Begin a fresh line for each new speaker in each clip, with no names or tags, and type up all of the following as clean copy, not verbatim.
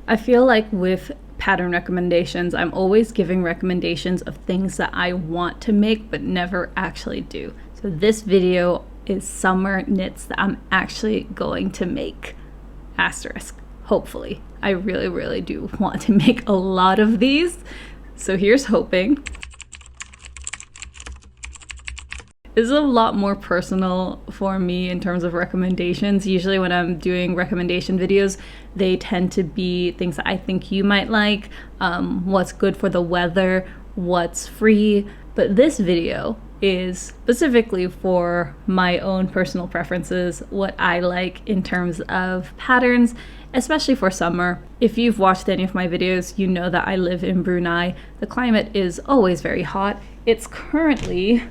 I feel like with pattern recommendations, I'm always giving recommendations of things that I want to make but never actually do. So this video is summer knits that I'm actually going to make. Asterisk, hopefully. I really do want to make a lot of these. So here's hoping. This is a lot more personal for me in terms of recommendations. Usually when I'm doing recommendation videos, they tend to be things that I think you might like, what's good for the weather, what's free. But this video is specifically for my own personal preferences, what I like in terms of patterns, especially for summer. If you've watched any of my videos, you know that I live in Brunei. The climate is always very hot. It's currently...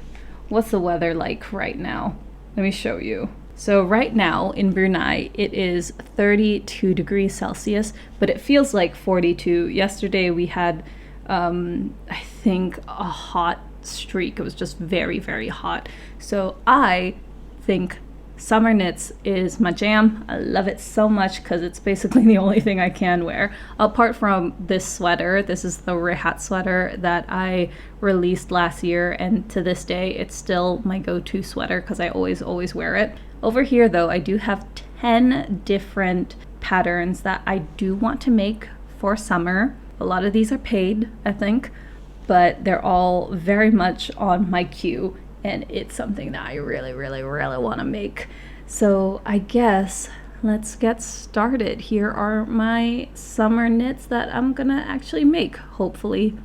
What's the weather like right now? Let me show you. So right now in Brunei, it is 32 degrees Celsius, but it feels like 42. Yesterday we had, I think, a hot streak. It was just very hot. So I think summer knits is my jam. I love it so much because it's basically the only thing I can wear. Apart from this sweater, this is the Rehat Sweater that I released last year, and to this day it's still my go-to sweater because I always wear it. Over here though, I do have 10 different patterns that I do want to make for summer. A lot of these are paid, I think, but they're all very much on my queue. And it's something that I really want to make. So I guess let's get started. Here are my summer knits that I'm gonna actually make, hopefully.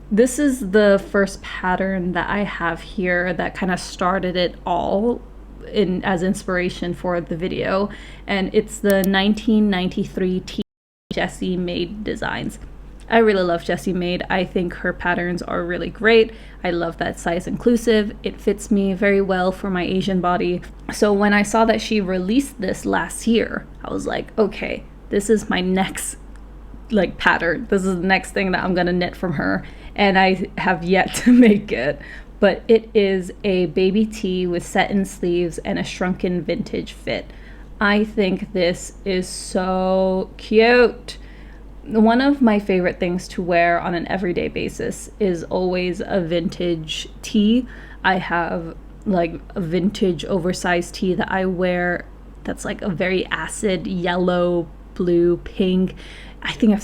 This is the first pattern that I have here that kind of started it all as inspiration for the video. And it's the 1993 Jessie made designs. I really love Jessie Made. I think her patterns are really great. I love that size inclusive. It fits me very well for my Asian body. So when I saw that she released this last year, I was like, okay, this is my next pattern. This is the next thing that I'm gonna knit from her. And I have yet to make it. But it is a baby tee with satin sleeves and a shrunken vintage fit. I think this is so cute. One of my favorite things to wear on an everyday basis is always a vintage tee. I have like a vintage oversized tee that I wear that's like a very acid yellow, blue, pink. I think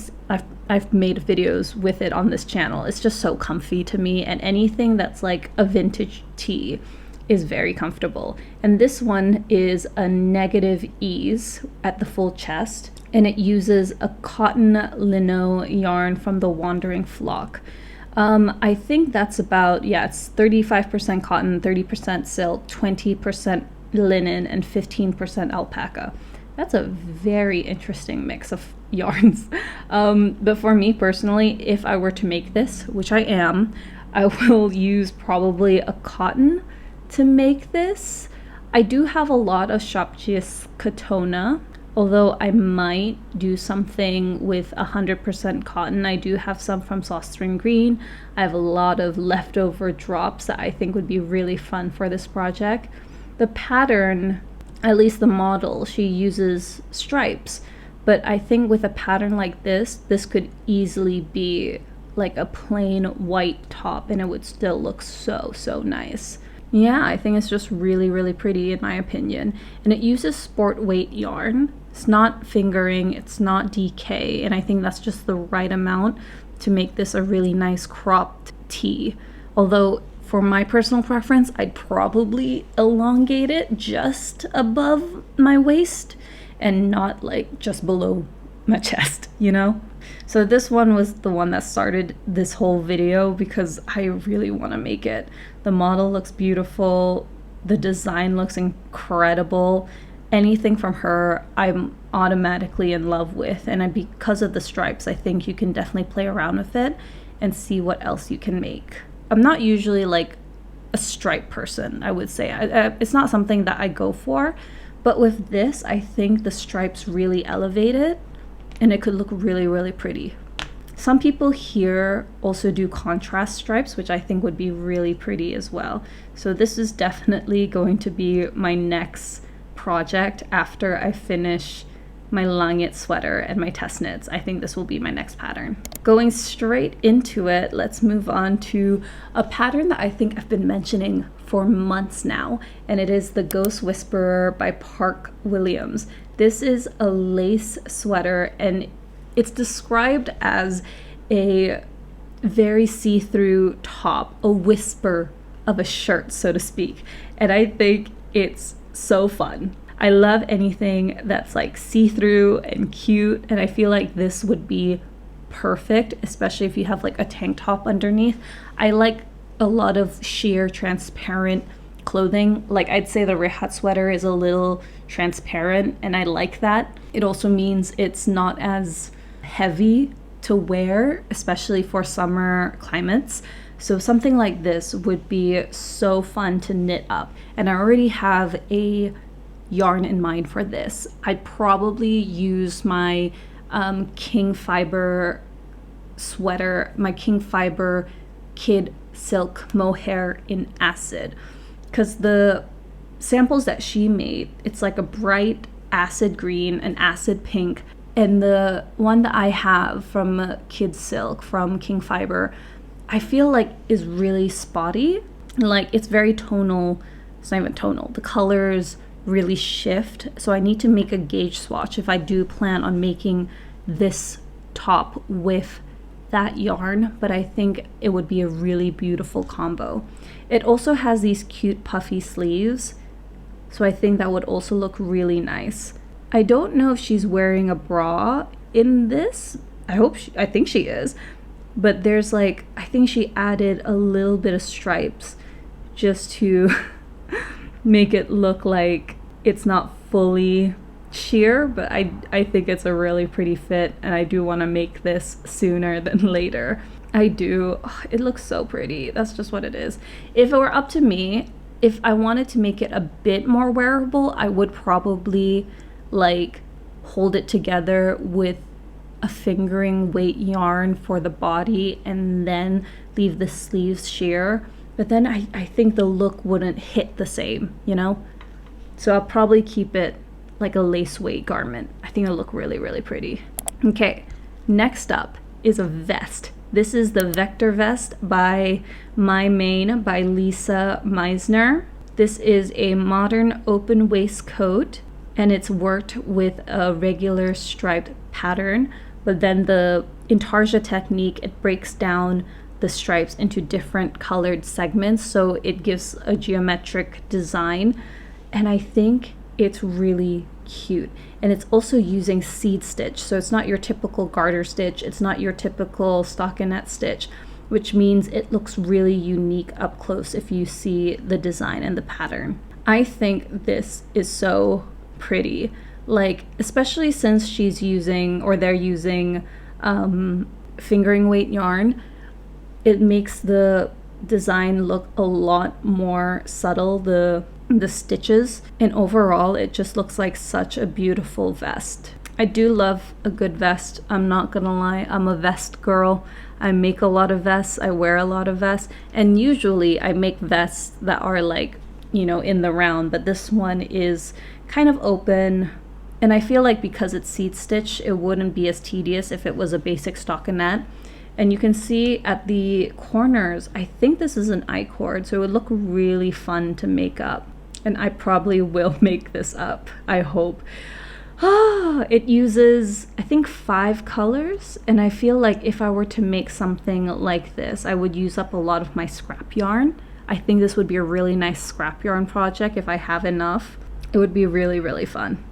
I've made videos with it on this channel. It's just so comfy to me, and anything that's like a vintage tee is very comfortable. And this one is a negative ease at the full chest, and it uses a cotton lino yarn from the Wandering Flock. I think that's about, yeah, it's 35% cotton, 30% silk, 20% linen, and 15% alpaca. That's a very interesting mix of yarns. But for me personally, if I were to make this, which I am, I will use probably a cotton to make this. I do have a lot of Shopji's Katona, although I might do something with 100% cotton. I do have some from Sawstring Green. I have a lot of leftover drops that I think would be really fun for this project. The pattern, at least the model, she uses stripes, but I think with a pattern like this could easily be like a plain white top and it would still look so nice. Yeah, I think it's just really pretty in my opinion. And it uses sport weight yarn. It's not fingering, it's not DK, and I think that's just the right amount to make this a really nice cropped tee. Although for my personal preference, I'd probably elongate it just above my waist and not like just below my chest, you know? So this one was the one that started this whole video because I really want to make it. The model looks beautiful. The design looks incredible. Anything from her, I'm automatically in love with. And because of the stripes, I think you can definitely play around with it and see what else you can make. I'm not usually like a stripe person, I would say. It's not something that I go for. But with this, I think the stripes really elevate it. And it could look really pretty. Some people here also do contrast stripes, which I think would be really pretty as well. So this is definitely going to be my next project after I finish my langit sweater and my test knits. I think this will be my next pattern. Going straight into it, let's move on to a pattern that I think I've been mentioning for months now, and it is the Ghost Whisperer by Park Williams. This is a lace sweater, and it's described as a very see-through top, a whisper of a shirt, so to speak. And I think it's so fun. I love anything that's like see-through and cute, and I feel like this would be perfect, especially if you have like a tank top underneath. I like a lot of sheer transparent clothing. Like I'd say the Rehat sweater is a little transparent, and I like that. It also means it's not as heavy to wear, especially for summer climates. So something like this would be so fun to knit up. And I already have a yarn in mind for this. I'd probably use my King Fiber sweater, my King Fiber Kid Silk Mohair in Acid, because the samples that she made, it's like a bright acid green, an acid pink, and the one that I have from Kid Silk from King Fiber, I feel like is really spotty. Like it's very tonal. It's not even tonal. The colors really shift, so I need to make a gauge swatch if I do plan on making this top with that yarn, but I think it would be a really beautiful combo. It also has these cute puffy sleeves, so I think that would also look really nice. I don't know if she's wearing a bra in this. I think she is, but there's like, I think she added a little bit of stripes just to make it look like it's not fully sheer, but I think it's a really pretty fit, and I do want to make this sooner than later. I do. Oh, it looks so pretty. That's just what it is. If it were up to me, if I wanted to make it a bit more wearable, I would probably like hold it together with a fingering weight yarn for the body and then leave the sleeves sheer. But then I think the look wouldn't hit the same, you know? So I'll probably keep it like a lace weight garment. I think it'll look really, really pretty. Okay, next up is a vest. This is the Vector Vest by My Main by Lisa Meisner. This is a modern open waistcoat, and it's worked with a regular striped pattern, but then the intarsia technique, it breaks down the stripes into different colored segments, so it gives a geometric design, and I think it's really cute. And it's also using seed stitch, so it's not your typical garter stitch, it's not your typical stockinette stitch, which means it looks really unique up close if you see the design and the pattern. I think this is so pretty, like especially since she's using, or they're using fingering weight yarn. It makes the design look a lot more subtle, the stitches, and overall it just looks like such a beautiful vest. I do love a good vest. I'm not gonna lie, I'm a vest girl. I make a lot of vests, I wear a lot of vests, and usually I make vests that are like, you know, in the round, but this one is kind of open, and I feel like because it's seed stitch, it wouldn't be as tedious if it was a basic stockinette. And you can see at the corners, I think this is an I-cord, so it would look really fun to make up. And I probably will make this up, I hope. It uses, I think, 5 colors, and I feel like if I were to make something like this, I would use up a lot of my scrap yarn. I think this would be a really nice scrap yarn project if I have enough. It would be really, really fun.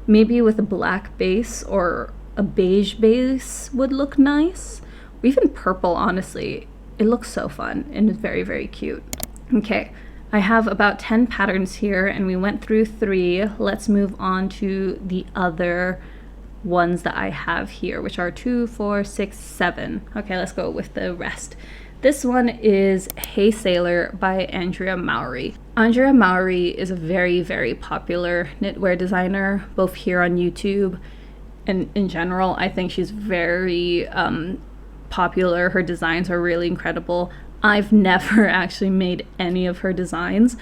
Maybe with a black base or a beige base would look nice. Or even purple, honestly. It looks so fun and it's very, very cute. Okay. I have about 10 patterns here, and we went through 3. Let's move on to the other ones that I have here, which are 2, 4, 6, 7. Okay, let's go with the rest. This one is Hey Sailor by Andrea Mowry. Andrea Mowry is a very, very popular knitwear designer, both here on YouTube and in general. I think she's very popular. Her designs are really incredible. I've never actually made any of her designs,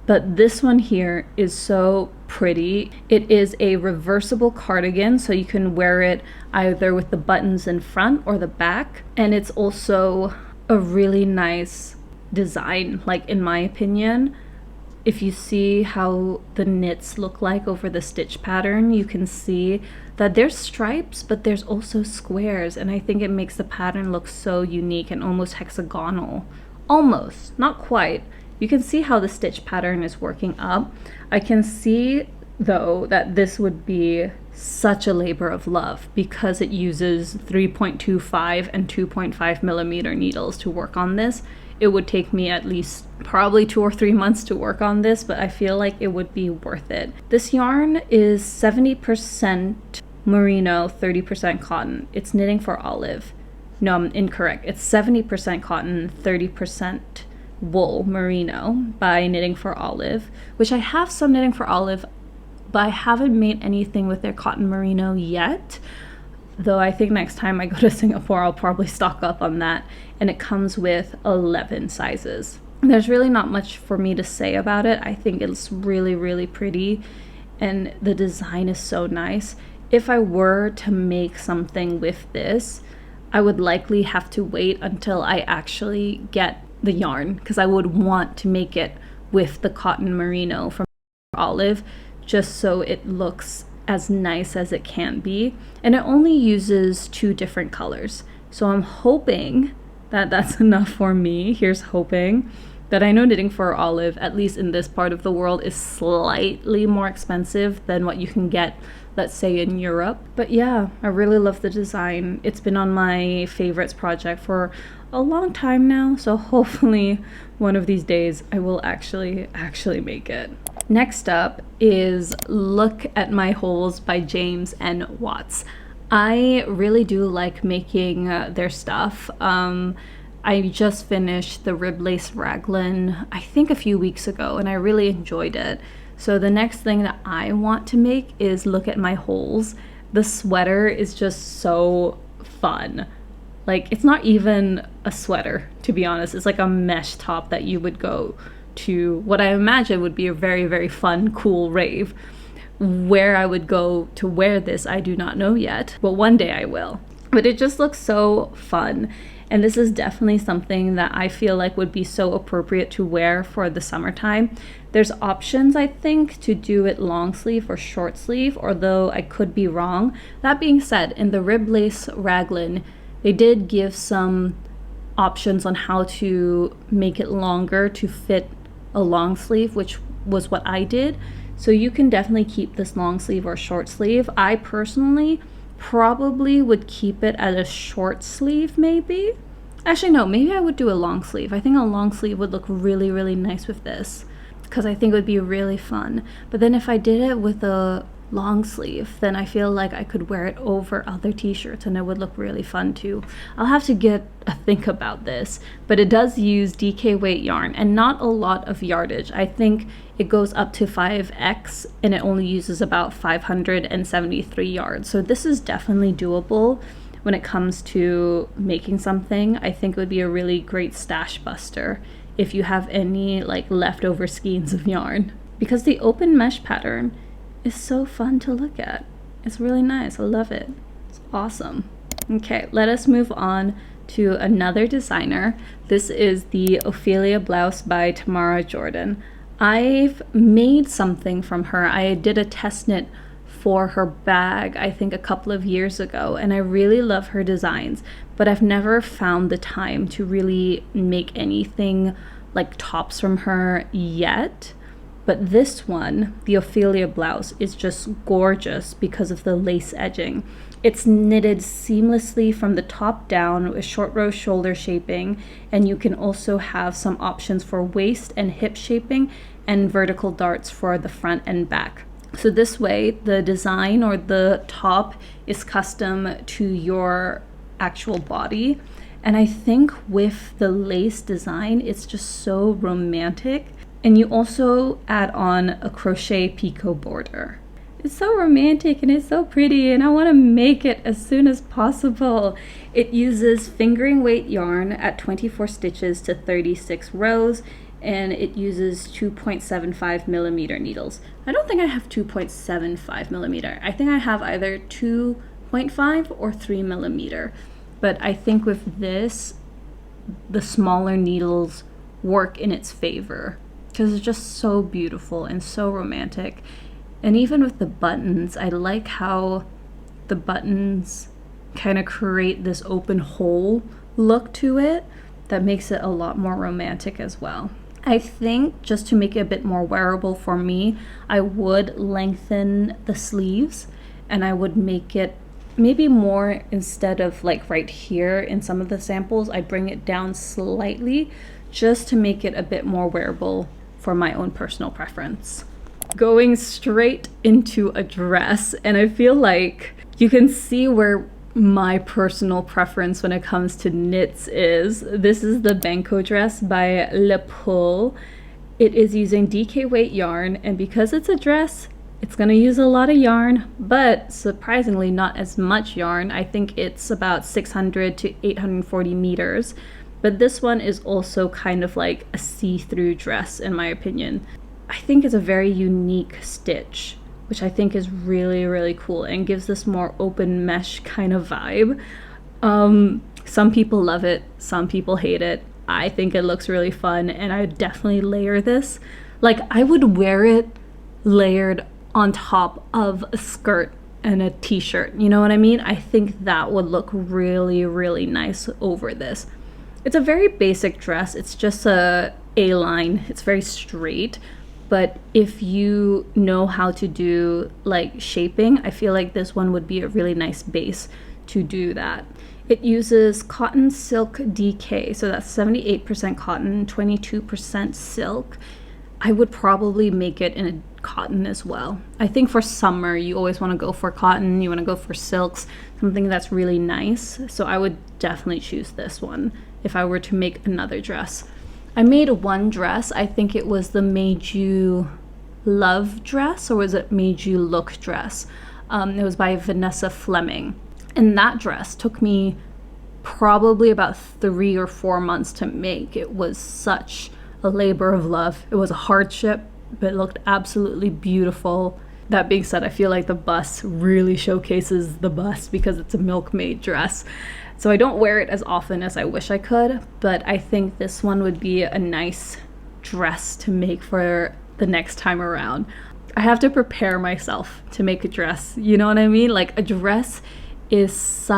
but this one here is so pretty. It is a reversible cardigan, so you can wear it either with the buttons in front or the back. And it's also a really nice design, like in my opinion. If you see how the knits look like over the stitch pattern, you can see that there's stripes, but there's also squares, and I think it makes the pattern look so unique and almost hexagonal. Almost, not quite. You can see how the stitch pattern is working up. I can see though that this would be such a labor of love because it uses 3.25 and 2.5 millimeter needles to work on this. It would take me at least probably 2 or 3 months to work on this, but I feel like it would be worth it. This yarn is 70% merino, 30% cotton. It's knitting for olive. No, I'm incorrect. It's 70% cotton, 30% wool merino by Knitting for Olive, which I have some Knitting for Olive, but I haven't made anything with their cotton merino yet. Though I think next time I go to Singapore, I'll probably stock up on that. And it comes with 11 sizes. There's really not much for me to say about it. I think it's really, really pretty. And the design is so nice. If I were to make something with this, I would likely have to wait until I actually get the yarn, because I would want to make it with the cotton merino from Olive, just so it looks as nice as it can be. And it only uses 2 different colors, so I'm hoping that that's enough for me. Here's hoping. That I know Knitting for Olive, at least in this part of the world, is slightly more expensive than what you can get, let's say, in Europe. But yeah, I really love the design. It's been on my favorites project for a long time now, so hopefully one of these days I will actually make it. Next up is Look at My Holes by James and Watts. I really do like making their stuff. I just finished the rib lace raglan, I think a few weeks ago, and I really enjoyed it. So the next thing that I want to make is Look at My Holes. The sweater is just so fun. Like, it's not even a sweater, to be honest. It's like a mesh top that you would go to what I imagine would be a very, very fun, cool rave. Where I would go to wear this, I do not know yet, but one day I will. But it just looks so fun. And this is definitely something that I feel like would be so appropriate to wear for the summertime. There's options, I think, to do it long sleeve or short sleeve, although I could be wrong. That being said, in the rib lace raglan, they did give some options on how to make it longer to fit a long sleeve, which was what I did. So you can definitely keep this long sleeve or short sleeve. I personally probably would keep it at a short sleeve, maybe. Actually, no, maybe I would do a long sleeve. I think a long sleeve would look really, really nice with this, because I think it would be really fun. But then if I did it with a long sleeve, then I feel like I could wear it over other t-shirts and it would look really fun too. I'll have to get a think about this, but it does use DK weight yarn and not a lot of yardage. I think it goes up to 5x and it only uses about 573 yards. So this is definitely doable when it comes to making something. I think it would be a really great stash buster if you have any like leftover skeins of yarn, because the open mesh pattern is so fun to look at. It's really nice. I love it. It's awesome. Okay, let us move on to another designer. This is the Oilia Blouse by Tamara Jordan. I've made something from her. I did a test knit for her bag, I think a couple of years ago, and I really love her designs, but I've never found the time to really make anything like tops from her yet. But this one, the Oilia Blouse, is just gorgeous because of the lace edging. It's knitted seamlessly from the top down with short row shoulder shaping, and you can also have some options for waist and hip shaping and vertical darts for the front and back. So this way, the design or the top is custom to your actual body. And I think with the lace design, it's just so romantic. And you also add on a crochet picot border. It's so romantic and it's so pretty, and I want to make it as soon as possible. It uses fingering weight yarn at 24 stitches to 36 rows, and it uses 2.75 millimeter needles. I don't think I have 2.75 millimeter. I think I have either 2.5 or 3 millimeter. But I think with this, the smaller needles work in its favor because it's just so beautiful and so romantic. And even with the buttons, I like how the buttons kind of create this open hole look to it that makes it a lot more romantic as well. I think just to make it a bit more wearable for me, I would lengthen the sleeves and I would make it maybe more, instead of like right here in some of the samples, I bring it down slightly just to make it a bit more wearable for my own personal preference. Going straight into a dress, and I feel like you can see where my personal preference when it comes to knits is. This is the Banko Dress by Le Pull. It is using DK weight yarn, and because it's a dress, it's going to use a lot of yarn, but surprisingly not as much yarn. I think it's about 600 to 840 meters. But this one is also kind of like a see-through dress in my opinion. I think it's a very unique stitch, which I think is really, really cool and gives this more open mesh kind of vibe. Some people love it, some people hate it. I think it looks really fun and I would definitely layer this. Like I would wear it layered on top of a skirt and a t-shirt, you know what I mean? I think that would look really, really nice over this. It's a very basic dress. It's just a A-line. It's very straight, but if you know how to do like shaping, I feel like this one would be a really nice base to do that. It uses cotton silk DK, so that's 78% cotton, 22% silk. I would probably make it in a cotton as well. I think for summer, you always want to go for cotton, you want to go for silks, something that's really nice. So I would definitely choose this one if I were to make another dress. I made one dress, I think it was the Made You Love dress, or was it Made You Look dress? It was by Vanessa Fleming. And that dress took me probably about 3 or 4 months to make. It was such a labor of love. It was a hardship, but it looked absolutely beautiful. That being said, I feel like the bust really showcases the bust because it's a milkmaid dress. So I don't wear it as often as I wish I could, but I think this one would be a nice dress to make for the next time around. I have to prepare myself to make a dress, you know what I mean? Like a dress is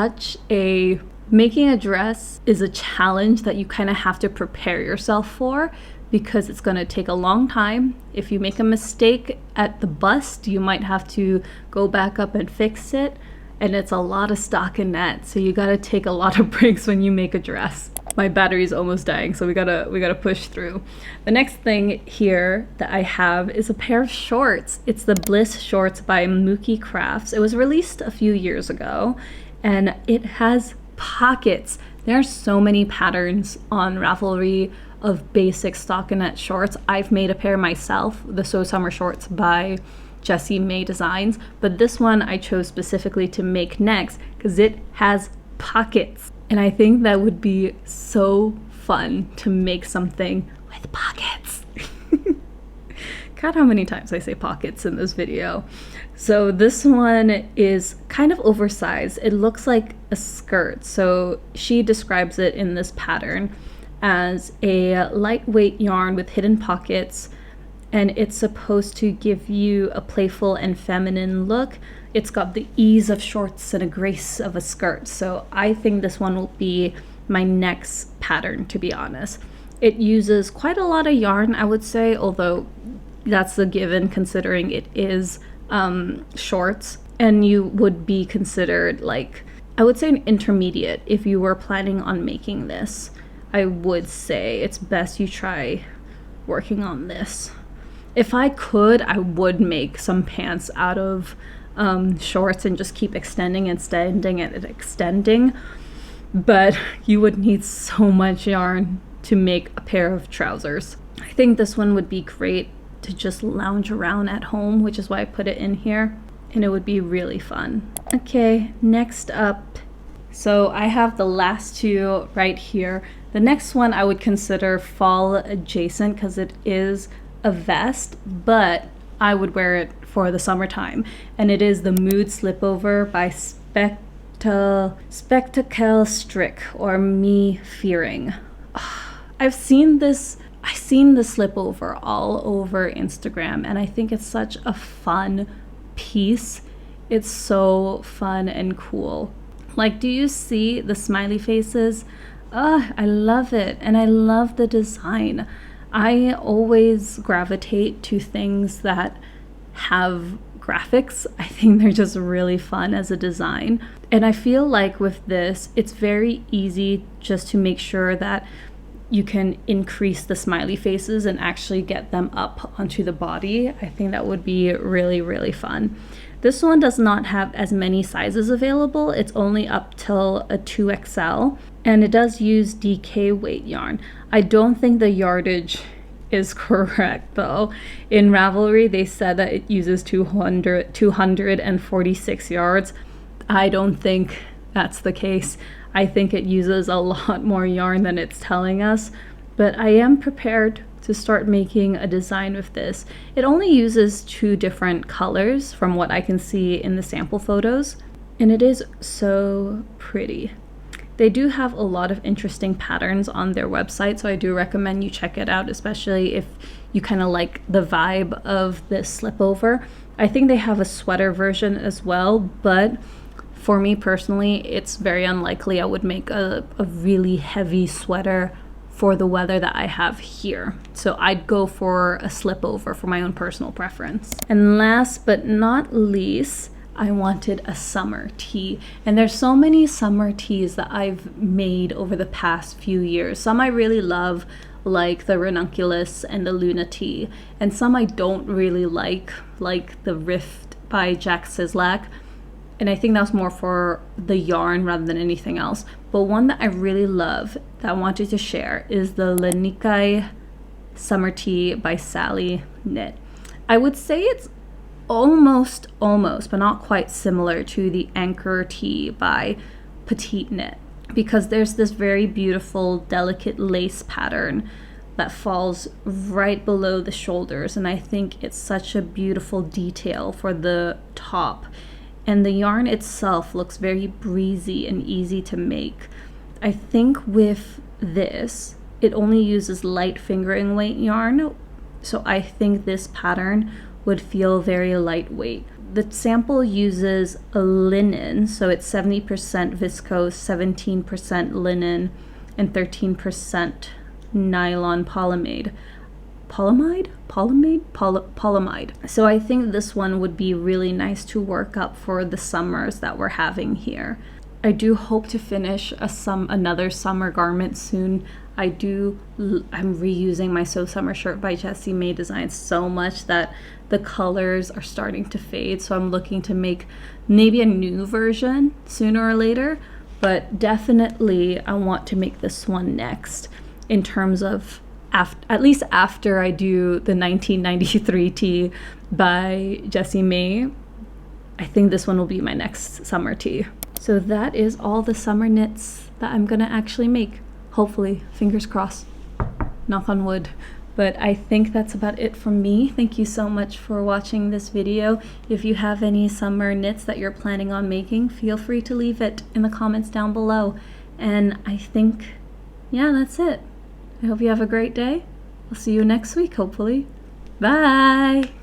making a dress is a challenge that you kind of have to prepare yourself for because it's going to take a long time. If you make a mistake at the bust, you might have to go back up and fix it. And it's a lot of stockinette, so you gotta take a lot of breaks when you make a dress. My battery's almost dying, so we gotta push through. The next thing here that I have is a pair of shorts. It's the Bliss shorts by Mookie Crafts. It was released a few years ago, and it has pockets. There are so many patterns on Ravelry of basic stockinette shorts. I've made a pair myself, the So Summer shorts by Jessie May Designs, but this one I chose specifically to make next because it has pockets, and I think that would be so fun to make something with pockets. God, how many times I say pockets in this video. So this one is kind of oversized. It looks like a skirt, so she describes it in this pattern as a lightweight yarn with hidden pockets, and it's supposed to give you a playful and feminine look. It's got the ease of shorts and a grace of a skirt. So I think this one will be my next pattern, to be honest. It uses quite a lot of yarn, I would say, although that's a given considering it is shorts. And you would be considered like, I would say an intermediate if you were planning on making this. I would say it's best you try working on this. If I could, I would make some pants out of shorts and just keep extending and extending, but you would need so much yarn to make a pair of trousers. I think this one would be great to just lounge around at home, which is why I put it in here, and it would be really fun. Okay, next up, so I have the last two right here. The next one I would consider fall adjacent because it is a vest, but I would wear it for the summertime. And it is the Mood Slipover by Spectacle Strick, or Me Fearing. I've seen the slipover all over Instagram, and I think it's such a fun piece. It's so fun and cool. Like, do you see the smiley faces? I love it, and I love the design. I always gravitate to things that have graphics. I think they're just really fun as a design. And I feel like with this, it's very easy just to make sure that you can increase the smiley faces and actually get them up onto the body. I think that would be really, really fun. This one does not have as many sizes available. It's only up till a 2XL, and it does use DK weight yarn. I don't think the yardage is correct though. In Ravelry, they said that it uses 246 yards. I don't think that's the case. I think it uses a lot more yarn than it's telling us, but I am prepared to start making a design with this. It only uses 2 different colors from what I can see in the sample photos, and it is so pretty. They do have a lot of interesting patterns on their website, so I do recommend you check it out, especially if you kind of like the vibe of this slipover. I think they have a sweater version as well, but for me personally, it's very unlikely I would make a really heavy sweater for the weather that I have here. So I'd go for a slipover for my own personal preference. And last but not least, I wanted a summer tee. And there's so many summer tees that I've made over the past few years. Some I really love, like the Ranunculus and the Luna tee. And some I don't really like the Rift by Jack Sislak. And I think that was more for the yarn rather than anything else. But one that I really love that I wanted to share is the Lanikai Summer Tee by Sally Knit. I would say it's almost, but not quite similar to the Anchor Tee by Petite Knit, because there's this very beautiful, delicate lace pattern that falls right below the shoulders. And I think it's such a beautiful detail for the top. And the yarn itself looks very breezy and easy to make. I think with this, it only uses light fingering weight yarn, so I think this pattern would feel very lightweight. The sample uses a linen, so it's 70% viscose, 17% linen, and 13% nylon polyamide. Polyamide. So I think this one would be really nice to work up for the summers that we're having here. I do hope to finish another summer garment soon. I'm reusing my So Summer shirt by Jessie May Designs so much that the colors are starting to fade. So I'm looking to make maybe a new version sooner or later, but definitely I want to make this one next in terms of at least after I do the 1993 tee by Jessie May. I think this one will be my next summer tee. So that is all the summer knits that I'm gonna actually make. Hopefully, fingers crossed, knock on wood. But I think that's about it from me. Thank you so much for watching this video. If you have any summer knits that you're planning on making, feel free to leave it in the comments down below. And I think, yeah, that's it. I hope you have a great day. I'll see you next week, hopefully. Bye!